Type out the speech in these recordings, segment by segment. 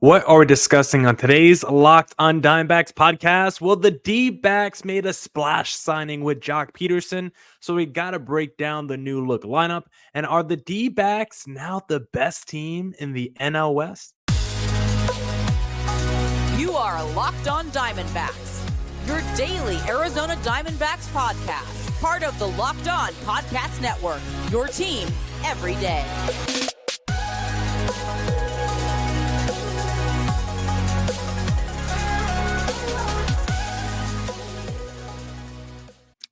What are we discussing on today's Locked on Diamondbacks podcast? Well, the D-backs made a splash signing with Joc Pederson, so we got to break down the new look lineup. And are the D-backs now the best team in the NL West? You are Locked on Diamondbacks, your daily Arizona Diamondbacks podcast, part of the Locked on Podcast Network, your team every day.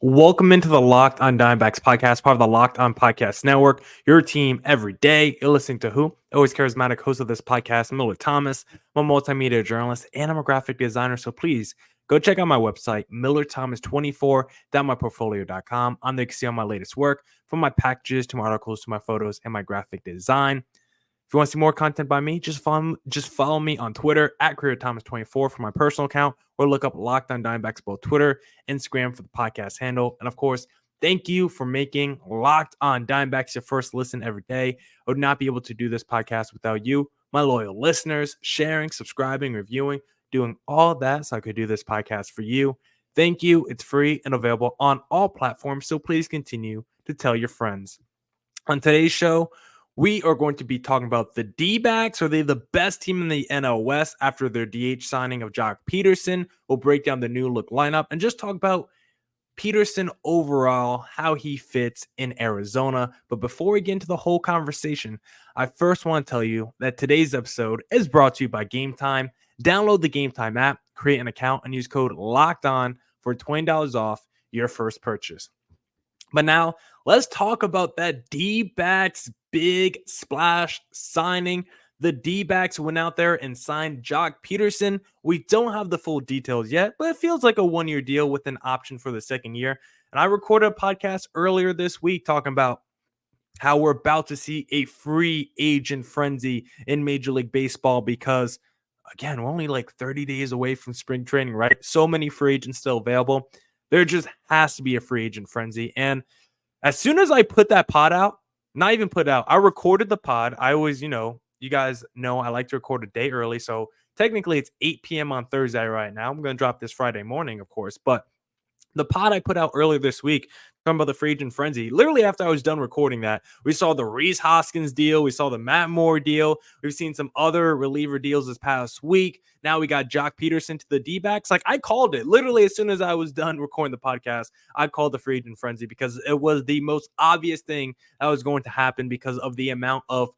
Welcome into the Locked on Diamondbacks podcast, part of the Locked on Podcast Network, your team every day. You're listening to who? Always charismatic host of this podcast, Millard Thomas. I'm a multimedia journalist and I'm a graphic designer, so please go check out my website, millardthomas24.myportfolio.com. On there you can see all my latest work, from my packages to my articles to my photos and my graphic design. If you want to see more content by me, just follow me on Twitter at CareerThomas24 for my personal account, or look up Locked on Diamondbacks, both Twitter, Instagram for the podcast handle. And of course, thank you for making Locked on Diamondbacks your first listen every day. I would not be able to do this podcast without you, my loyal listeners, sharing, subscribing, reviewing, doing all of that so I could do this podcast for you. Thank you. It's free and available on all platforms, so please continue to tell your friends. On today's show, we are going to be talking about the D-backs. Are they the best team in the NL West after their DH signing of Joc Pederson? We'll break down the new look lineup and just talk about Pederson overall, how he fits in Arizona. But before we get into the whole conversation, I first want to tell you that today's episode is brought to you by Game Time. Download the Game Time app, create an account, and use code LOCKEDON for $20 off your first purchase. But now, let's talk about that D-backs big splash signing. The D-backs went out there and signed Joc Pederson. We don't have the full details yet, but it feels like a one-year deal with an option for the second year. And I recorded a podcast earlier this week talking about how we're about to see a free agent frenzy in Major League Baseball because, again, we're only like 30 days away from spring training, right? So many free agents still available. There just has to be a free agent frenzy. And as soon as I put that pod out, not even put out, I recorded the pod. I always, you guys know I like to record a day early. So technically it's 8 p.m. on Thursday right now. I'm going to drop this Friday morning, of course. But the pod I put out earlier this week, talking about the free agent frenzy, literally after I was done recording that, we saw the Rhys Hoskins deal. We saw the Matt Moore deal. We've seen some other reliever deals this past week. Now we got Joc Pederson to the D-backs. Like, I called it. Literally, as soon as I was done recording the podcast, I called the free agent frenzy because it was the most obvious thing that was going to happen because of the amount of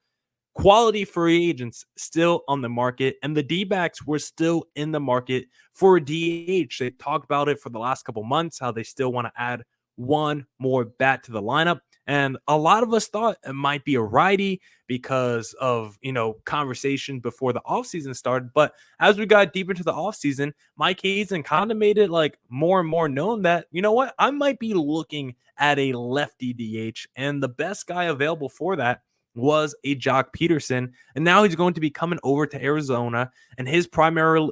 quality free agents still on the market, and the D-backs were still in the market for a DH. They talked about it for the last couple months, how they still want to add one more bat to the lineup. And a lot of us thought it might be a righty because of, conversation before the offseason started. But as we got deep into the offseason, Mike Hazen kind of made it like more and more known that, you know what, I might be looking at a lefty DH. And the best guy available for that was a Joc Pederson, and now he's going to be coming over to Arizona, and his primary,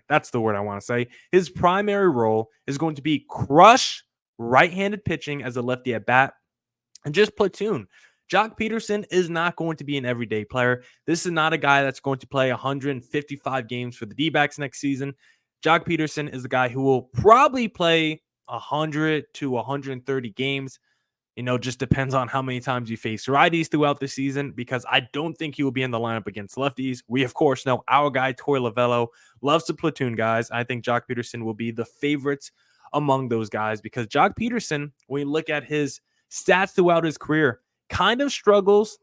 that's the word I want to say. His primary role is going to be crush right-handed pitching as a lefty at bat and just platoon. Joc Pederson is not going to be an everyday player. This is not a guy that's going to play 155 games for the D-backs next season. Joc Pederson is the guy who will probably play 100 to 130 games. Just depends on how many times you face righties throughout the season, because I don't think he will be in the lineup against lefties. We, of course, know our guy, Torey Lovullo, loves to platoon guys. I think Joc Pederson will be the favorites among those guys because Joc Pederson, when you look at his stats throughout his career, kind of struggles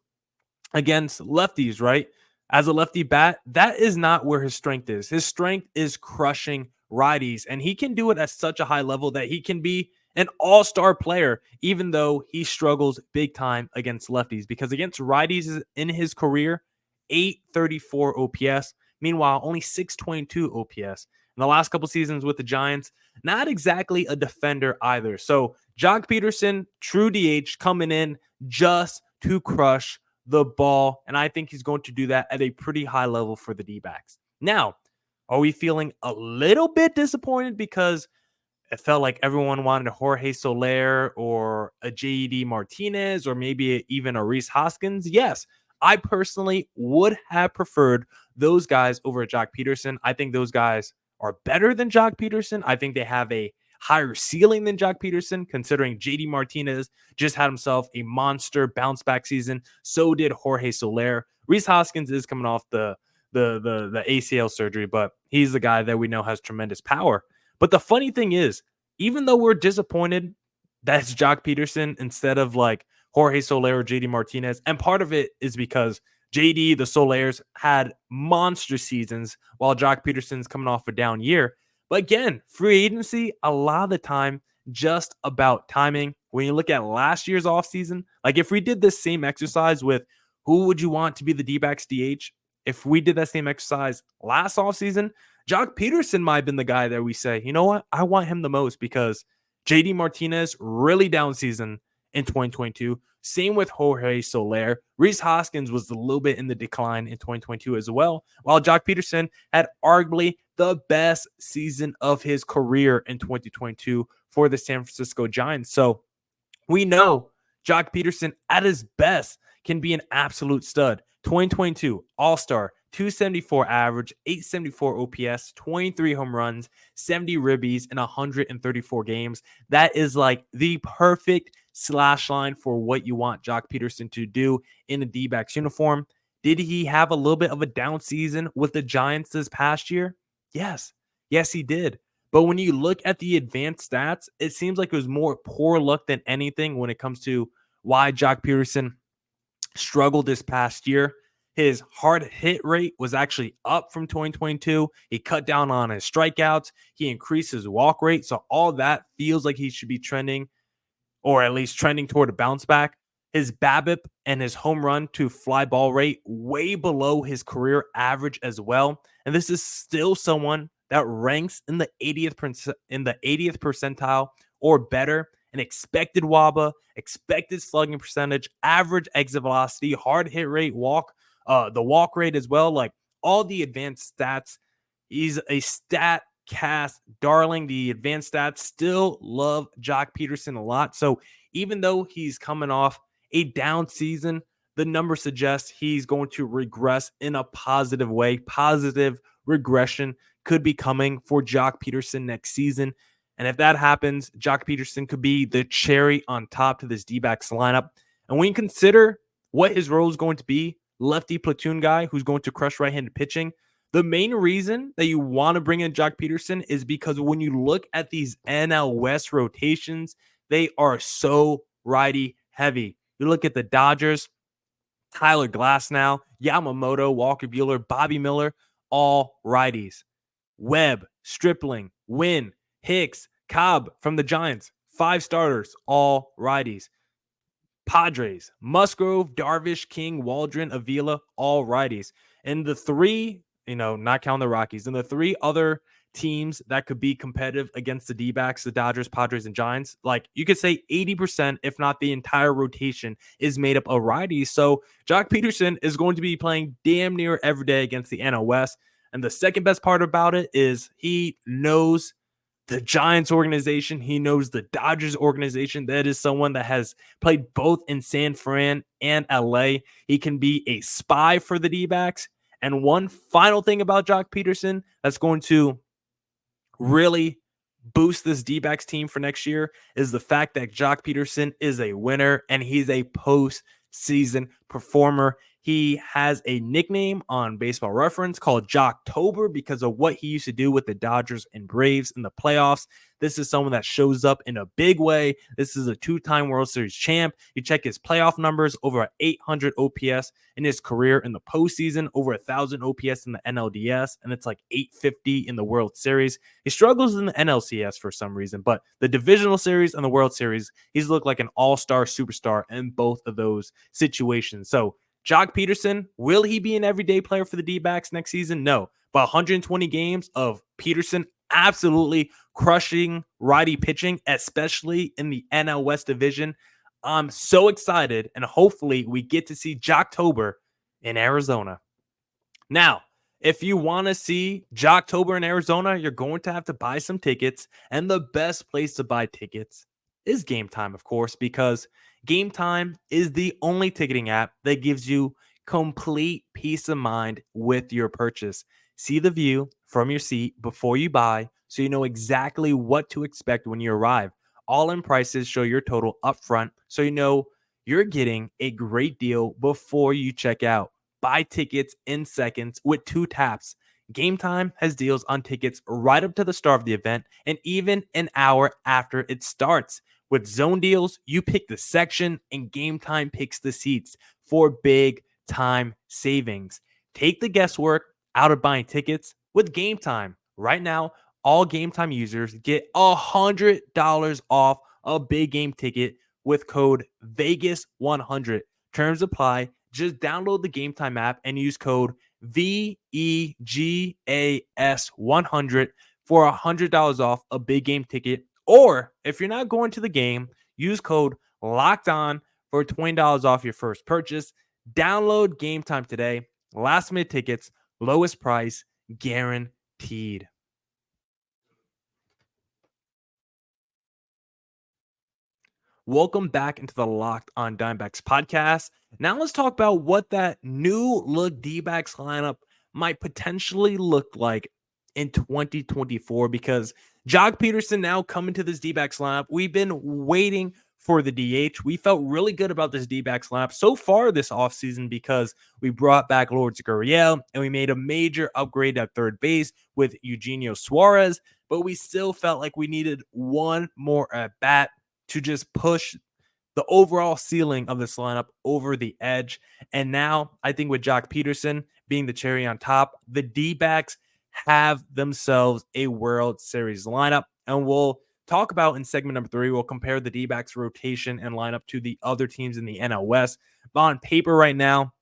against lefties, right? As a lefty bat, that is not where his strength is. His strength is crushing righties, and he can do it at such a high level that he can be an all-star player, even though he struggles big time against lefties, because against righties in his career, 834 OPS. Meanwhile, only 622 OPS. In the last couple seasons with the Giants, not exactly a defender either. So Joc Pederson, true DH, coming in just to crush the ball, and I think he's going to do that at a pretty high level for the D-backs. Now, are we feeling a little bit disappointed because it felt like everyone wanted a Jorge Soler or a J.D. Martinez or maybe even a Rhys Hoskins? Yes, I personally would have preferred those guys over Joc Pederson. I think those guys are better than Joc Pederson. I think they have a higher ceiling than Joc Pederson, considering JD Martinez just had himself a monster bounce back season. So did Jorge Soler. Rhys Hoskins is coming off the ACL surgery, but he's the guy that we know has tremendous power. But the funny thing is, even though we're disappointed that's Joc Pederson instead of like Jorge Soler or JD Martinez, and part of it is because JD, the Solers, had monster seasons while Joc Pederson's coming off a down year. But again, free agency, a lot of the time, just about timing. When you look at last year's offseason, like if we did this same exercise with who would you want to be the D-backs DH, if we did that same exercise last offseason, Joc Pederson might have been the guy that we say, you know what, I want him the most because JD Martinez, really down season in 2022. Same with Jorge Soler. Rhys Hoskins was a little bit in the decline in 2022 as well, while Joc Pederson had arguably the best season of his career in 2022 for the San Francisco Giants. So we know Joc Pederson at his best can be an absolute stud. 2022 All-Star, 274 average, 874 OPS, 23 home runs, 70 ribbies in 134 games. That is like the perfect slash line for what you want Joc Pederson to do in a D-backs uniform. Did he have a little bit of a down season with the Giants this past year? Yes. Yes, he did. But when you look at the advanced stats, it seems like it was more poor luck than anything when it comes to why Joc Pederson struggled this past year. His hard hit rate was actually up from 2022. He cut down on his strikeouts. He increased his walk rate. So all that feels like he should be trending, or at least trending toward a bounce back. His BABIP and his home run to fly ball rate way below his career average as well. And this is still someone that ranks in the 80th percentile or better in expected WABA, expected slugging percentage, average exit velocity, hard hit rate, the walk rate as well. Like all the advanced stats. He's a stat cast darling. The advanced stats still love Joc Pederson a lot. So even though he's coming off a down season, the numbers suggest he's going to regress in a positive way. Positive regression could be coming for Joc Pederson next season. And if that happens, Joc Pederson could be the cherry on top to this D-backs lineup. And when you consider what his role is going to be, lefty platoon guy who's going to crush right-handed pitching, the main reason that you want to bring in Joc Pederson is because when you look at these NL West rotations, they are so righty heavy. You look at the Dodgers, Tyler Glasnow, Yamamoto, Walker Buehler, Bobby Miller, all righties. Webb, Stripling, Wynn, Hicks, Cobb from the Giants, 5 starters, all righties. Padres, Musgrove, Darvish, King, Waldron, Avila, all righties. And the three, not counting the Rockies, and the 3 other teams that could be competitive against the D-backs, the Dodgers, Padres, and Giants, like you could say 80%, if not the entire rotation, is made up of righties. So Joc Pederson is going to be playing damn near every day against the NL West. And the second best part about it is he knows the Giants organization. He knows the Dodgers organization. That is someone that has played both in San Fran and LA. He can be a spy for the D-backs. And one final thing about Joc Pederson that's going to really boost this D-backs team for next year is the fact that Joc Pederson is a winner and he's a postseason performer. He has a nickname on Baseball Reference called Joctober because of what he used to do with the Dodgers and Braves in the playoffs. This is someone that shows up in a big way. This is a 2-time World Series champ. You check his playoff numbers, over 800 OPS in his career in the postseason, over 1,000 OPS in the NLDS, and it's like 850 in the World Series. He struggles in the NLCS for some reason, but the Divisional Series and the World Series, he's looked like an all-star superstar in both of those situations. So Joc Pederson, will he be an everyday player for the D-backs next season? No. But 120 games of Pederson absolutely crushing righty pitching, especially in the NL West division. I'm so excited, and hopefully we get to see Joctober in Arizona. Now, if you want to see Joctober in Arizona, you're going to have to buy some tickets, and the best place to buy tickets is Game Time, of course, because Game Time is the only ticketing app that gives you complete peace of mind with your purchase. See the view from your seat before you buy so you know exactly what to expect when you arrive. All in prices show your total upfront so you know you're getting a great deal before you check out. Buy tickets in seconds with 2 taps. Game Time has deals on tickets right up to the start of the event and even an hour after it starts. With zone deals, you pick the section and Game Time picks the seats for big time savings. Take the guesswork out of buying tickets with Game Time. Right now, all Game Time users get $100 off a big game ticket with code Vegas100. Terms apply. Just download the Game Time app and use code VEGAS100 for $100 off a big game ticket. Or if you're not going to the game, use code Locked On for $20 off your first purchase. Download Game Time today. Last minute tickets, lowest price, guaranteed. Welcome back into the Locked On Diamondbacks podcast. Now let's talk about what that new look D-backs lineup might potentially look like in 2024 because Joc Pederson now coming to this D-backs lineup. We've been waiting for the DH. We felt really good about this D-backs lineup so far this offseason because we brought back Lourdes Gurriel and we made a major upgrade at third base with Eugenio Suarez, but we still felt like we needed one more at bat to just push the overall ceiling of this lineup over the edge. And now I think with Joc Pederson being the cherry on top, the D-backs have themselves a World Series lineup. And we'll talk about in segment number 3, we'll compare the D-backs rotation and lineup to the other teams in the NL West. But on paper right now,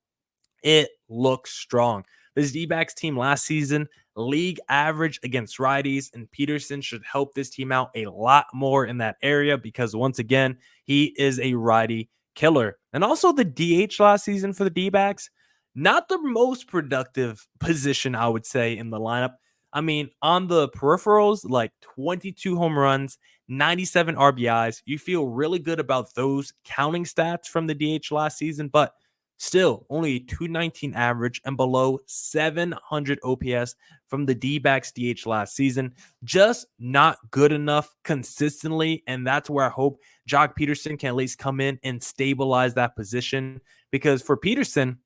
it looks strong. This D-backs team last season, league average against righties, and Pederson should help this team out a lot more in that area because, once again, he is a righty killer. And also the DH last season for the D-backs, not the most productive position, I would say, in the lineup. I mean, on the peripherals, like 22 home runs, 97 RBIs. You feel really good about those counting stats from the DH last season, but still, only 219 average and below 700 OPS from the D-backs DH last season. Just not good enough consistently, and that's where I hope Joc Pederson can at least come in and stabilize that position. Because for Pederson,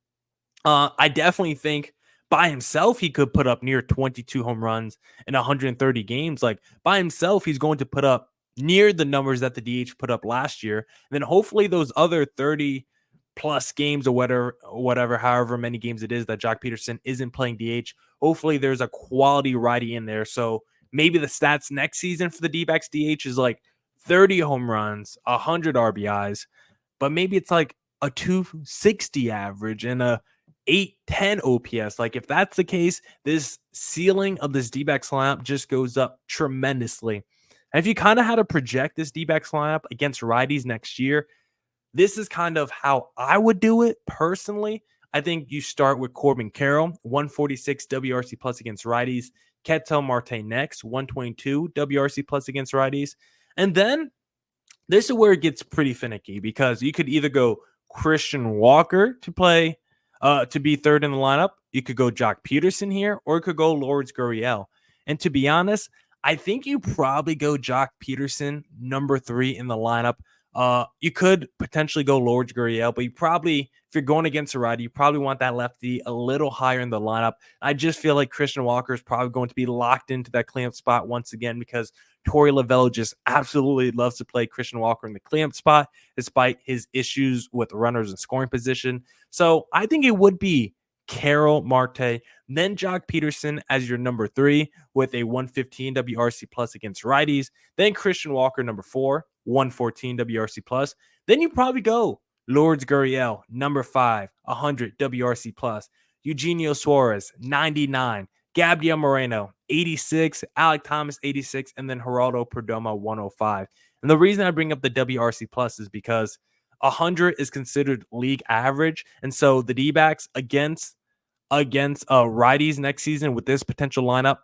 I definitely think by himself, he could put up near 22 home runs in 130 games. Like, by himself, he's going to put up near the numbers that the DH put up last year. And then hopefully those other 30 plus games or whatever, however many games it is that Joc Pederson isn't playing DH. Hopefully there's a quality righty in there. So maybe the stats next season for the D-backs DH is like 30 home runs, 100 RBIs, but maybe it's like a 260 average and a 810 OPS. Like, if that's the case, this ceiling of this D-backs lineup just goes up tremendously. And if you kind of had to project this D-backs lineup against righties next year, this is kind of how I would do it personally. I think you start with Corbin Carroll, 146 WRC plus against righties. Ketel Marte next, 122 WRC plus against righties. And then this is where it gets pretty finicky because you could either go Christian Walker to play, to be third in the lineup. You could go Joc Pederson here, or it could go Lourdes Gurriel. And to be honest, I think you probably go Joc Pederson, number 3 in the lineup. You could potentially go Lourdes Gurriel, but you probably, if you're going against a righty, you probably want that lefty a little higher in the lineup. I just feel like Christian Walker is probably going to be locked into that cleanup spot once again because Torey Lovullo just absolutely loves to play Christian Walker in the cleanup spot despite his issues with runners in scoring position. So I think it would be Carroll, Marte, then Joc Pederson as your number 3 with a 115 WRC plus against righties. Then Christian Walker, number 4, 114 WRC plus. Then you probably go Lourdes Gurriel, number 5, 100 WRC plus. Eugenio Suarez, 99. Gabriel Moreno, 86. Alek Thomas, 86. And then Geraldo Perdomo, 105. And the reason I bring up the WRC plus is because 100 is considered league average. And so the D-backs against righties next season with this potential lineup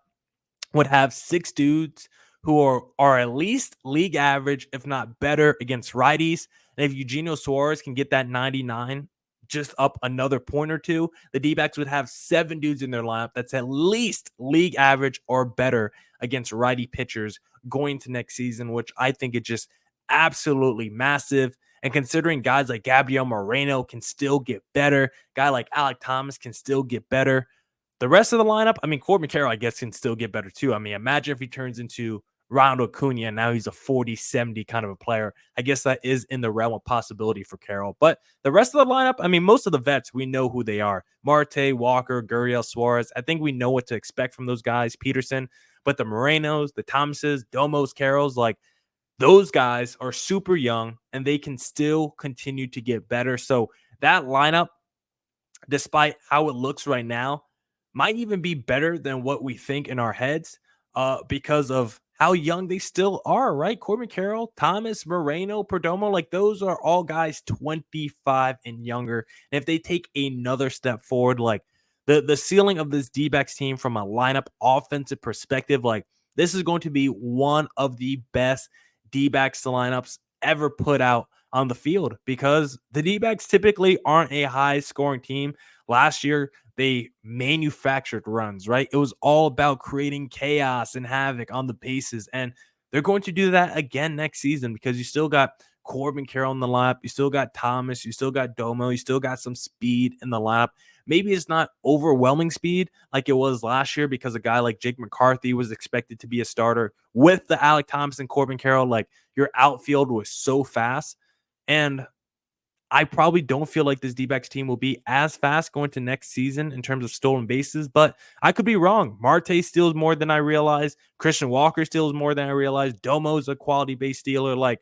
would have 6 dudes who are at least league average, if not better, against righties. And if Eugenio Suarez can get that 99 just up another point or two, the D-backs would have 7 dudes in their lineup that's at least league average or better against righty pitchers going to next season, which I think is just absolutely massive. And considering guys like Gabriel Moreno can still get better, guy like Alek Thomas can still get better, the rest of the lineup, I mean, Corbin Carroll, I guess, can still get better too. I mean, imagine if he turns into Ronald Acuna, and now he's a 40-70 kind of a player. I guess that is in the realm of possibility for Carroll. But the rest of the lineup, I mean, most of the vets, we know who they are. Marte, Walker, Gurriel, Suarez. I think we know what to expect from those guys. Pederson. But the Morenos, the Thomases, Domos, Carrolls, like, those guys are super young, and they can still continue to get better. So that lineup, despite how it looks right now, might even be better than what we think in our heads because of how young they still are, right? Corbin Carroll, Thomas, Moreno, Perdomo, like those are all guys 25 and younger. And if they take another step forward, like the ceiling of this D-backs team from a lineup offensive perspective, like this is going to be one of the best D-backs lineups ever put out on the field because the D-backs typically aren't a high scoring team. Last year, they manufactured runs, right? It was all about creating chaos and havoc on the bases. And they're going to do that again next season because you still got Corbin Carroll in the lineup. You still got Thomas. You still got Domo. You still got some speed in the lineup. Maybe it's not overwhelming speed like it was last year because a guy like Jake McCarthy was expected to be a starter with the Alek Thomas and Corbin Carroll. Like your outfield was so fast. And I probably don't feel like this D-backs team will be as fast going to next season in terms of stolen bases, but I could be wrong. Marte steals more than I realized. Christian Walker steals more than I realized. Domo's a quality base stealer. Like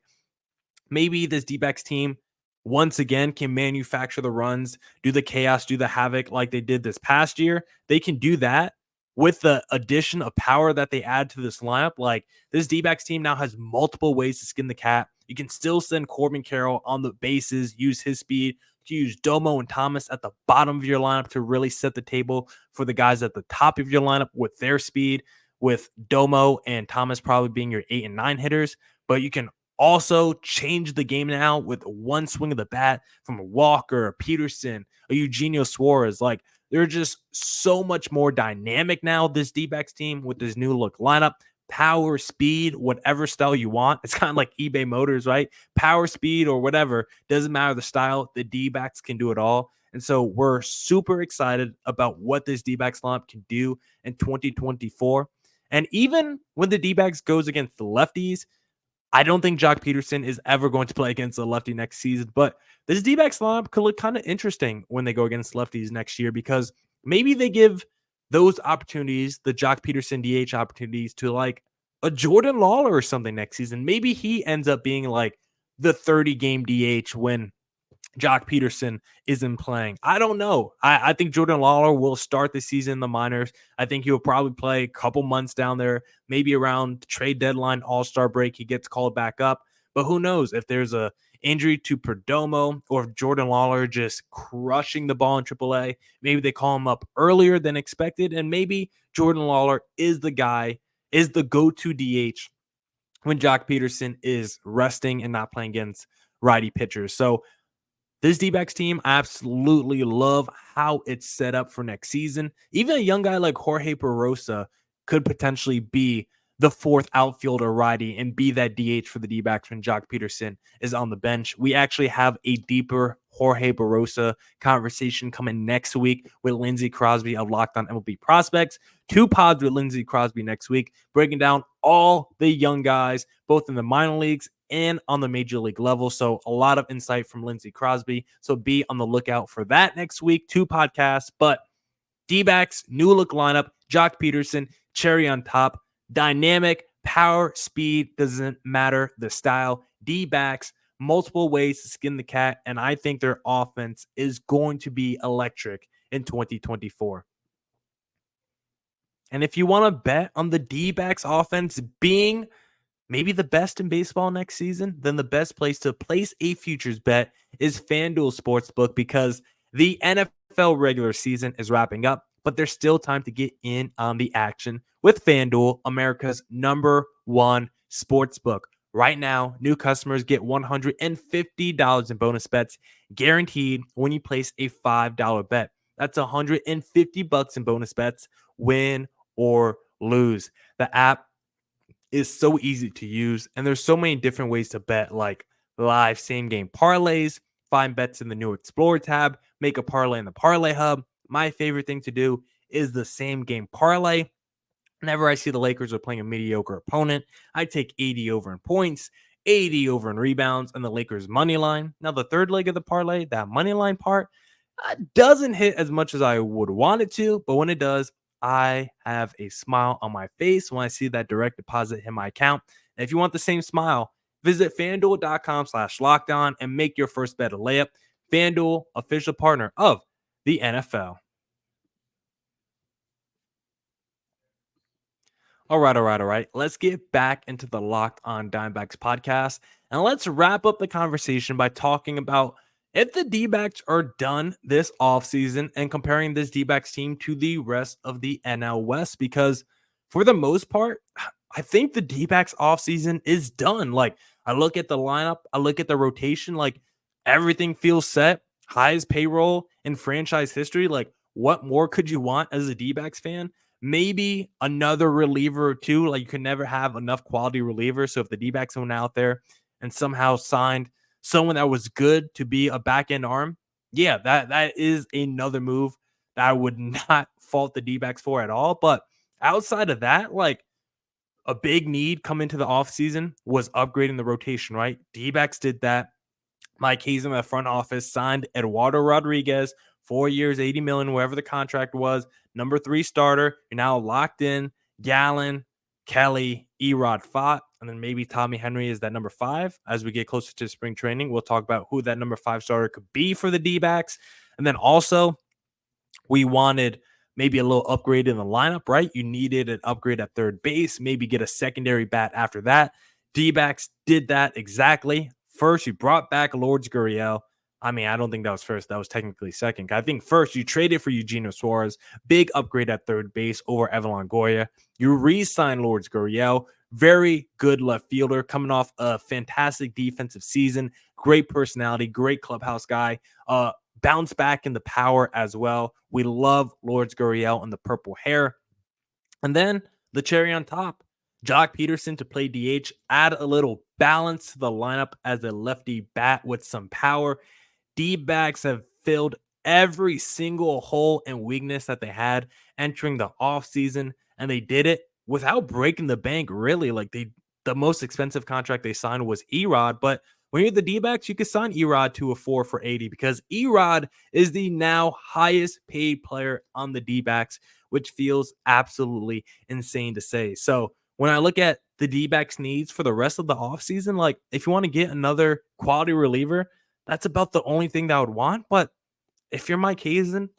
maybe this D-backs team once again can manufacture the runs, do the chaos, do the havoc like they did this past year. They can do that with the addition of power that they add to this lineup. Like this D-backs team now has multiple ways to skin the cat. You can still send Corbin Carroll on the bases, use his speed. You can use Domo and Thomas at the bottom of your lineup to really set the table for the guys at the top of your lineup with their speed, with Domo and Thomas probably being your 8 and 9 hitters. But you can also change the game now with one swing of the bat from a Walker, a Pederson, a Eugenio Suarez. Like they're just so much more dynamic now, this D-backs team with this new look lineup. Power, speed, whatever style you want. It's kind of like eBay Motors, right? Power, speed, or whatever. Doesn't matter the style. The D-backs can do it all. And so we're super excited about what this D-backs lineup can do in 2024. And even when the D-backs goes against the lefties, I don't think Joc Pederson is ever going to play against a lefty next season. But this D-backs lineup could look kind of interesting when they go against lefties next year because maybe they give those opportunities, the Joc Pederson DH opportunities, to like a Jordan Lawler or something next season. Maybe he ends up being like the 30-game DH when Joc Pederson isn't playing. I don't know. I think Jordan Lawler will start the season in the minors. I think he'll probably play a couple months down there, maybe around trade deadline, all-star break, he gets called back up. But who knows if there's a injury to Perdomo or if Jordan Lawler just crushing the ball in AAA. Maybe they call him up earlier than expected, and maybe Jordan Lawler is the guy, is the go-to DH when Joc Pederson is resting and not playing against righty pitchers. So this D-backs team, I absolutely love how it's set up for next season. Even a young guy like Jorge Barosa could potentially be the fourth outfielder righty and be that DH for the D-backs when Joc Pederson is on the bench. We actually have a deeper Jorge Barosa conversation coming next week with Lindsey Crosby of Locked On MLB Prospects. 2 pods with Lindsey Crosby next week, breaking down all the young guys, both in the minor leagues and on the major league level. So a lot of insight from Lindsey Crosby. So be on the lookout for that next week. 2 podcasts, but D-backs, new look lineup, Joc Pederson, cherry on top. Dynamic, power, speed, doesn't matter the style. D-backs, multiple ways to skin the cat, and I think their offense is going to be electric in 2024. And if you want to bet on the D-backs offense being maybe the best in baseball next season, then the best place to place a futures bet is FanDuel Sportsbook because the NFL regular season is wrapping up, but there's still time to get in on the action with FanDuel, America's #1 sportsbook. Right now, new customers get $150 in bonus bets guaranteed when you place a $5 bet. That's $150 in bonus bets, win or lose. The app is so easy to use, and there's so many different ways to bet, like live same game parlays, find bets in the new Explore tab, make a parlay in the Parlay Hub. My favorite thing to do is the same game parlay. Whenever I see the Lakers are playing a mediocre opponent, I take 80 over in points, 80 over in rebounds, and the Lakers money line. Now, the third leg of the parlay, that money line part, doesn't hit as much as I would want it to, but when it does, I have a smile on my face when I see that direct deposit hit my account. And if you want the same smile, visit fanduel.com/lockedon and make your first bet a layup. FanDuel, official partner of the NFL. All right. Let's get back into the Locked On Diamondbacks podcast, and let's wrap up the conversation by talking about if the D-backs are done this offseason and comparing this D-backs team to the rest of the NL West, because for the most part, I think the D-backs offseason is done. Like, I look at the lineup, I look at the rotation, like everything feels set. Highest payroll in franchise history. Like, what more could you want as a D-backs fan? Maybe another reliever or two. Like, you can never have enough quality relievers. So if the D-backs went out there and somehow signed someone that was good to be a back end arm, yeah, that is another move that I would not fault the D-backs for at all. But outside of that, like, a big need come into the offseason was upgrading the rotation, right? D-backs did that. Mike Hayes in the front office signed Eduardo Rodriguez, 4 years, $80 million, wherever the contract was. Number 3 starter. You're now locked in. Gallen, Kelly, Erod Fott, and then maybe Tommy Henry is that number 5. As we get closer to spring training, we'll talk about who that number 5 starter could be for the D-backs. And then also, we wanted maybe a little upgrade in the lineup, right? You needed an upgrade at third base, maybe get a secondary bat after that. D-backs did that exactly. First, you brought back Lourdes Gurriel. I mean, I don't think that was first. That was technically second. I think first you traded for Eugenio Suarez. Big upgrade at third base over Evan Longoria. You re-signed Lourdes Gurriel. Very good left fielder coming off a fantastic defensive season. Great personality. Great clubhouse guy. Bounce back in the power as well. We love Lourdes Gurriel and the purple hair. And then the cherry on top, Joc Pederson to play DH, add a little balance to the lineup as a lefty bat with some power. D-backs have filled every single hole and weakness that they had entering the offseason, and they did it without breaking the bank, really. Like, the most expensive contract they signed was Erod, but when you're the D-backs, you could sign Erod to a 4 for $80 because Erod is the now highest paid player on the D-backs, which feels absolutely insane to say. So when I look at the D-backs needs for the rest of the offseason, like, if you want to get another quality reliever, that's about the only thing that I would want. But if you're Mike Hazen,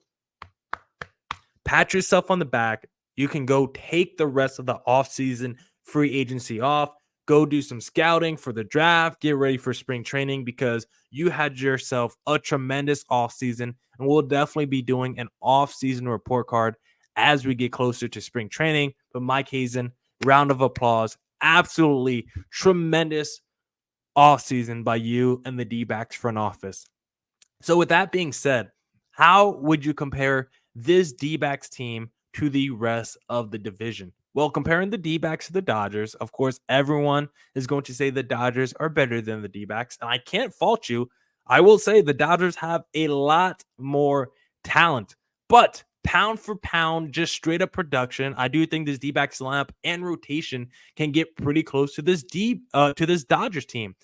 pat yourself on the back. You can go take the rest of the offseason free agency off. Go do some scouting for the draft. Get ready for spring training because you had yourself a tremendous offseason. And we'll definitely be doing an offseason report card as we get closer to spring training. But Mike Hazen, round of applause. Absolutely tremendous offseason by you and the D-backs front office. So with that being said, how would you compare this D-backs team to the rest of the division? Well, comparing the D-backs to the Dodgers, of course, everyone is going to say the Dodgers are better than the D-backs, and I can't fault you. I will say the Dodgers have a lot more talent, but pound for pound, just straight up production, I do think this D-backs lineup and rotation can get pretty close to this Dodgers team.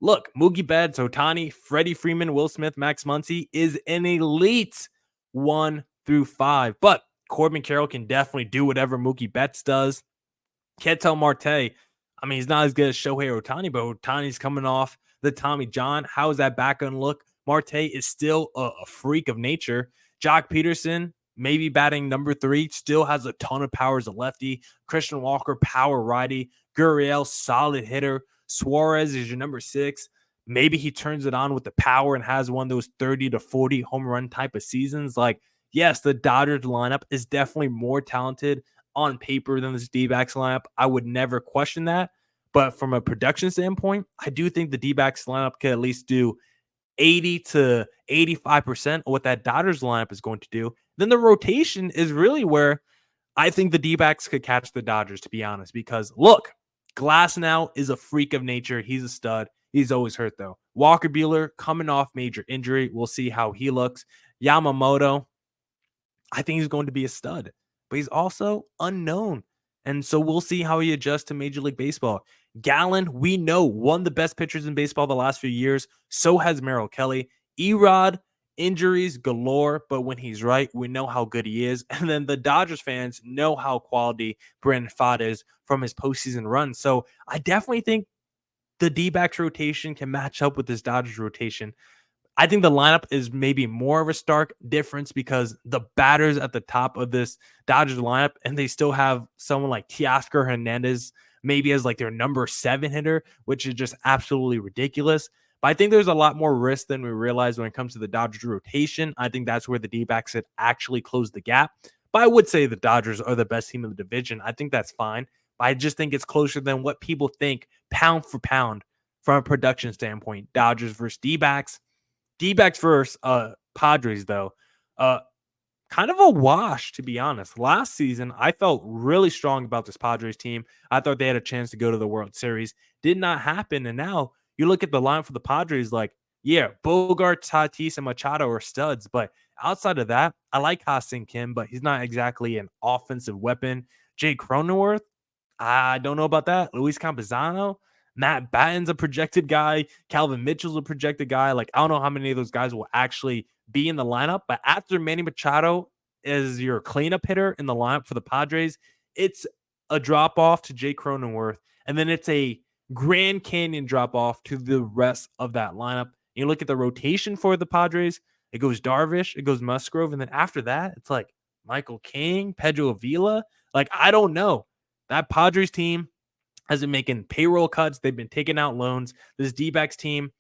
Look, Mookie Betts, Ohtani, Freddie Freeman, Will Smith, Max Muncy is an elite 1 through 5, but Corbin Carroll can definitely do whatever Mookie Betts does. Ketel Marte, I mean, he's not as good as Shohei Ohtani, but Ohtani's coming off the Tommy John. How is that back going to look? Marte is still a freak of nature. Joc Pederson, maybe batting number 3, still has a ton of power as a lefty. Christian Walker, power righty. Gurriel, solid hitter. Suarez is your number 6. Maybe he turns it on with the power and has one of those 30 to 40 home run type of seasons. Like, yes, the Dodgers lineup is definitely more talented on paper than this D-backs lineup. I would never question that. But from a production standpoint, I do think the D-backs lineup could at least do 80 to 85% of what that Dodgers lineup is going to do. Then the rotation is really where I think the D-backs could catch the Dodgers, to be honest, because look, Glasnow is a freak of nature. He's a stud. He's always hurt, though. Walker Buehler coming off major injury. We'll see how he looks. Yamamoto, I think he's going to be a stud, but he's also unknown. And so we'll see how he adjusts to Major League Baseball. Gallen, we know, one of the best pitchers in baseball the last few years. So has Merrill Kelly. Erod, injuries galore, but when he's right, we know how good he is. And then the Dodgers fans know how quality Brandon Pfaadt is from his postseason run. So I definitely think the D-backs rotation can match up with this Dodgers rotation. I think the lineup is maybe more of a stark difference because the batters at the top of this Dodgers lineup, and they still have someone like Teoscar Hernandez maybe as like their number 7 hitter, which is just absolutely ridiculous. But I think there's a lot more risk than we realize when it comes to the Dodgers rotation. I think that's where the D-backs had actually closed the gap. But I would say the Dodgers are the best team in the division. I think that's fine. But I just think it's closer than what people think pound for pound from a production standpoint. Dodgers versus D-backs. D-backs versus Padres, though, kind of a wash, to be honest. Last season, I felt really strong about this Padres team. I thought they had a chance to go to the World Series. Did not happen. And now you look at the line for the Padres, like, yeah, Bogart, Tatis, and Machado are studs. But outside of that, I like Ha-Seong Kim, but he's not exactly an offensive weapon. Jay Cronenworth, I don't know about that. Luis Campuzano, Matt Batten's a projected guy. Calvin Mitchell's a projected guy. Like, I don't know how many of those guys will actually be in the lineup. But after Manny Machado is your cleanup hitter in the lineup for the Padres, it's a drop-off to Jay Cronenworth. And then it's a Grand Canyon drop-off to the rest of that lineup. You look at the rotation for the Padres, it goes Darvish, it goes Musgrove. And then after that, it's like Michael King, Pedro Avila. Like, I don't know. That Padres team has been making payroll cuts. They've been taking out loans. This D-backs team,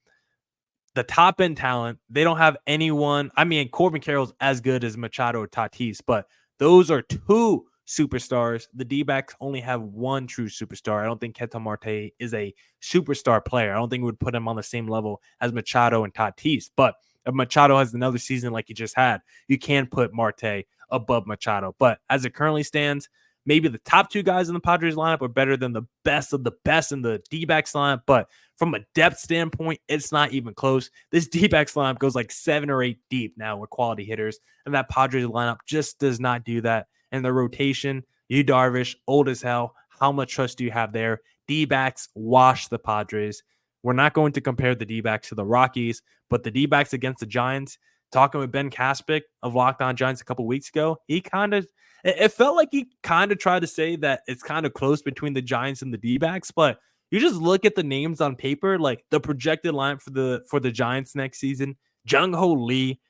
the top end talent, they don't have anyone. I mean, Corbin Carroll's as good as Machado or Tatis, but those are 2 superstars. The D-backs only have 1 true superstar. I don't think Ketel Marte is a superstar player. I don't think we would put him on the same level as Machado and Tatis. But if Machado has another season like he just had, you can put Marte above Machado. But as it currently stands, maybe the top 2 guys in the Padres lineup are better than the best of the best in the D-backs lineup. But from a depth standpoint, it's not even close. This D-backs lineup goes like 7 or 8 deep now with quality hitters. And that Padres lineup just does not do that. And the rotation, Yu Darvish, old as hell. How much trust do you have there? D-backs wash the Padres. We're not going to compare the D-backs to the Rockies, but the D-backs against the Giants, talking with Ben Kaspick of Locked On Giants a couple weeks ago, it felt like he kind of tried to say that it's kind of close between the Giants and the D-backs, but you just look at the names on paper, like the projected line for the Giants next season, Jung-Ho Lee,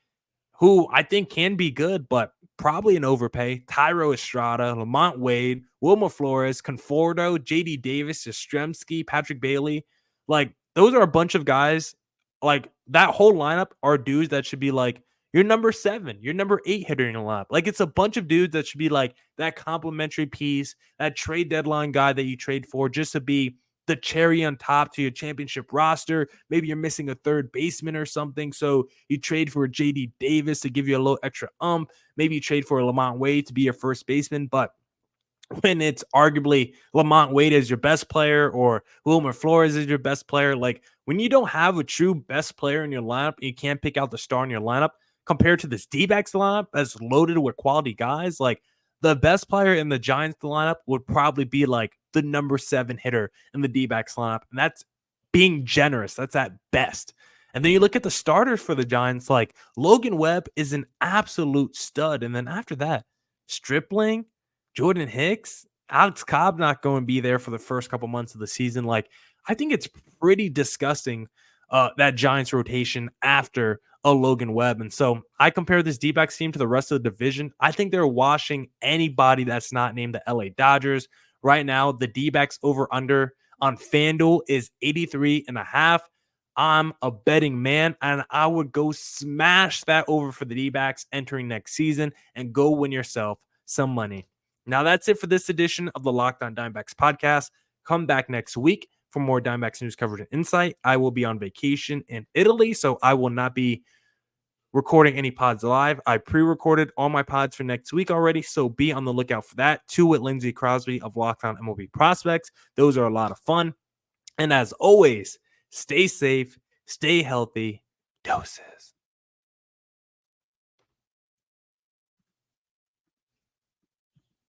who I think can be good, but probably an overpay, Thairo Estrada, Lamont Wade, Wilmer Flores, Conforto, JD Davis, Yastrzemski, Patrick Bailey. Like, those are a bunch of guys. Like, that whole lineup are dudes that should be like, you're number 7, you're number 8 hitter in the lineup. Like, it's a bunch of dudes that should be like that complimentary piece, that trade deadline guy that you trade for just to be the cherry on top to your championship roster. Maybe you're missing a third baseman or something, so you trade for JD Davis to give you a little extra Maybe you trade for Lamont Wade to be your first baseman, but when it's arguably Lamont Wade as your best player or Wilmer Flores is your best player, like when you don't have a true best player in your lineup, you can't pick out the star in your lineup compared to this D-backs lineup that's loaded with quality guys. Like, the best player in the Giants lineup would probably be like the number 7 hitter in the D-backs lineup. And that's being generous. That's at best. And then you look at the starters for the Giants, like Logan Webb is an absolute stud. And then after that, Stripling, Jordan Hicks, Alex Cobb not going to be there for the first couple months of the season. Like, I think it's pretty disgusting, that Giants rotation after a Logan Webb. And so I compare this D-backs team to the rest of the division. I think they're washing anybody that's not named the LA Dodgers. Right now, the D-backs over-under on FanDuel is 83.5. I'm a betting man, and I would go smash that over for the D-backs entering next season and go win yourself some money. Now, that's it for this edition of the Locked On Diamondbacks podcast. Come back next week for more Diamondbacks news coverage and insight. I will be on vacation in Italy, so I will not be recording any pods live. I pre-recorded all my pods for next week already, so be on the lookout for that. 2 with Lindsey Crosby of Locked On MLB Prospects. Those are a lot of fun. And as always, stay safe, stay healthy. Doses.